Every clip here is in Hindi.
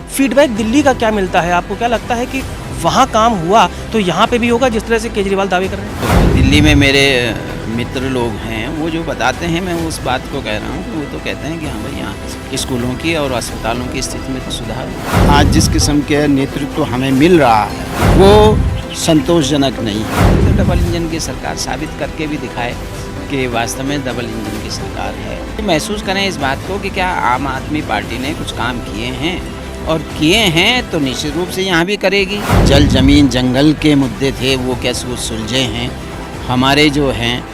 फीडबैक दिल्ली का क्या मिलता है? आपको क्या लगता है कि वहाँ काम हुआ तो यहाँ पे भी होगा जिस तरह से केजरीवाल दावे कर रहे हैं? दिल्ली में मेरे मित्र लोग हैं, वो जो बताते हैं, मैं उस बात को कह रहा हूँ कि वो तो कहते हैं कि हाँ भाई यहाँ स्कूलों की और अस्पतालों की स्थिति में तो सुधार हुआ। आज जिस किस्म के नेतृत्व हमें मिल रहा है वो संतोषजनक नहीं है। तो डबल इंजन की सरकार साबित करके भी दिखाए कि वास्तव में डबल इंजन की सरकार है। तो महसूस करें इस बात को कि क्या आम आदमी पार्टी ने कुछ काम किए हैं, और किए हैं तो निश्चित रूप से यहाँ भी करेगी। जल जमीन जंगल के मुद्दे थे वो क्या सुलझे हैं? हमारे जो हैं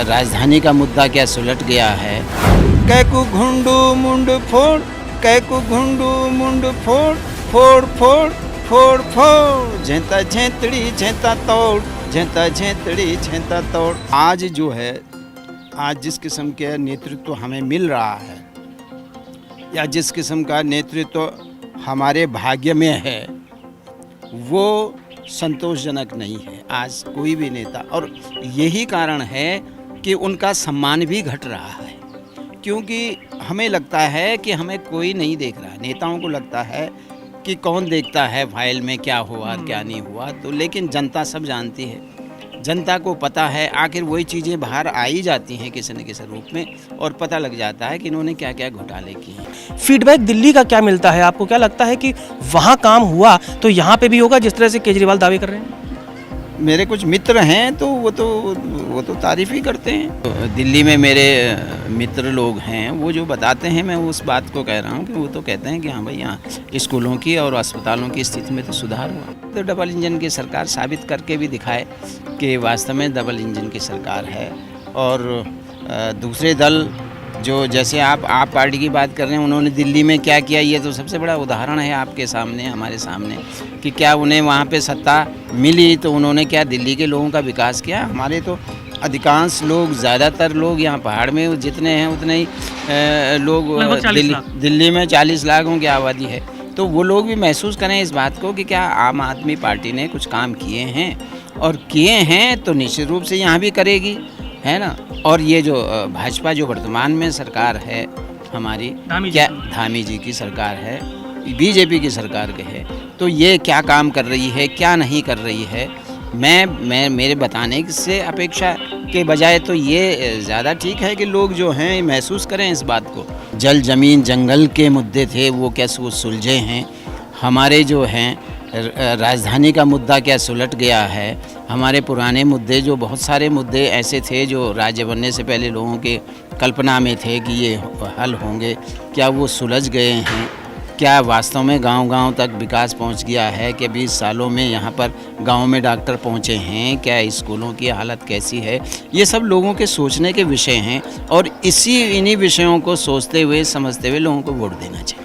राजधानी का मुद्दा क्या सुलझ गया है? कैकु घुंडू मुंड फोड़, कैकु घुंडू मुंड फोड़, फोड़ फोड़ फोड़ फोड़, झेंता झेंतड़ी झेंता तोड़, झेंता झेंतड़ी झेंता तोड़। आज जो है, आज जिस किस्म के नेतृत्व हमें मिल रहा है या जिस किस्म का नेतृत्व हमारे भाग्य में है वो संतोषजनक नहीं है आज कोई भी नेता। और यही कारण है कि उनका सम्मान भी घट रहा है, क्योंकि हमें लगता है कि हमें कोई नहीं देख रहा। नेताओं को लगता है कि कौन देखता है फाइल में क्या हुआ क्या नहीं हुआ, तो लेकिन जनता सब जानती है, जनता को पता है। आखिर वही चीज़ें बाहर आ ही जाती हैं किसी न किसी रूप में, और पता लग जाता है कि इन्होंने क्या क्या घोटाले किए हैं। फीडबैक दिल्ली का क्या मिलता है? आपको क्या लगता है कि वहाँ काम हुआ तो यहाँ पे भी होगा जिस तरह से केजरीवाल दावे कर रहे हैं? मेरे कुछ मित्र हैं तो वो तो तारीफ ही करते हैं। तो दिल्ली में मेरे मित्र लोग हैं, वो जो बताते हैं, मैं उस बात को कह रहा हूँ कि वो तो कहते हैं कि हाँ भाई यहाँ स्कूलों की और अस्पतालों की स्थिति में तो सुधार हुआ। तो डबल इंजन की सरकार साबित करके भी दिखाए कि वास्तव में डबल इंजन की सरकार है। और दूसरे दल जो, जैसे आप पार्टी की बात कर रहे हैं, उन्होंने दिल्ली में क्या किया, ये तो सबसे बड़ा उदाहरण है आपके सामने, हमारे सामने, कि क्या उन्हें वहाँ पे सत्ता मिली तो उन्होंने क्या दिल्ली के लोगों का विकास किया? हमारे तो अधिकांश लोग, ज़्यादातर लोग यहाँ पहाड़ में जितने हैं उतने ही लोग दिल्ली में 40 लाखों की आबादी है। तो वो लोग भी महसूस करें इस बात को कि क्या आम आदमी पार्टी ने कुछ काम किए हैं, और किए हैं तो निश्चित रूप से यहाँ भी करेगी, है ना। और ये जो भाजपा जो वर्तमान में सरकार है हमारी, क्या धामी जी की सरकार है, बीजेपी की सरकार के है, तो ये क्या काम कर रही है, क्या नहीं कर रही है, मैं मेरे बताने से अपेक्षा के बजाय तो ये ज़्यादा ठीक है कि लोग जो हैं महसूस करें इस बात को। जल जमीन जंगल के मुद्दे थे वो क्या सुलझे हैं? हमारे जो हैं राजधानी का मुद्दा क्या सुलझ गया है? हमारे पुराने मुद्दे, जो बहुत सारे मुद्दे ऐसे थे जो राज्य बनने से पहले लोगों के कल्पना में थे कि ये हल होंगे, क्या वो सुलझ गए हैं? क्या वास्तव में गांव-गांव तक विकास पहुंच गया है? कि 20 सालों में यहाँ पर गांव में डॉक्टर पहुँचे हैं? क्या स्कूलों की हालत कैसी है? ये सब लोगों के सोचने के विषय हैं, और इन्हीं विषयों को सोचते हुए समझते हुए लोगों को वोट देना चाहिए।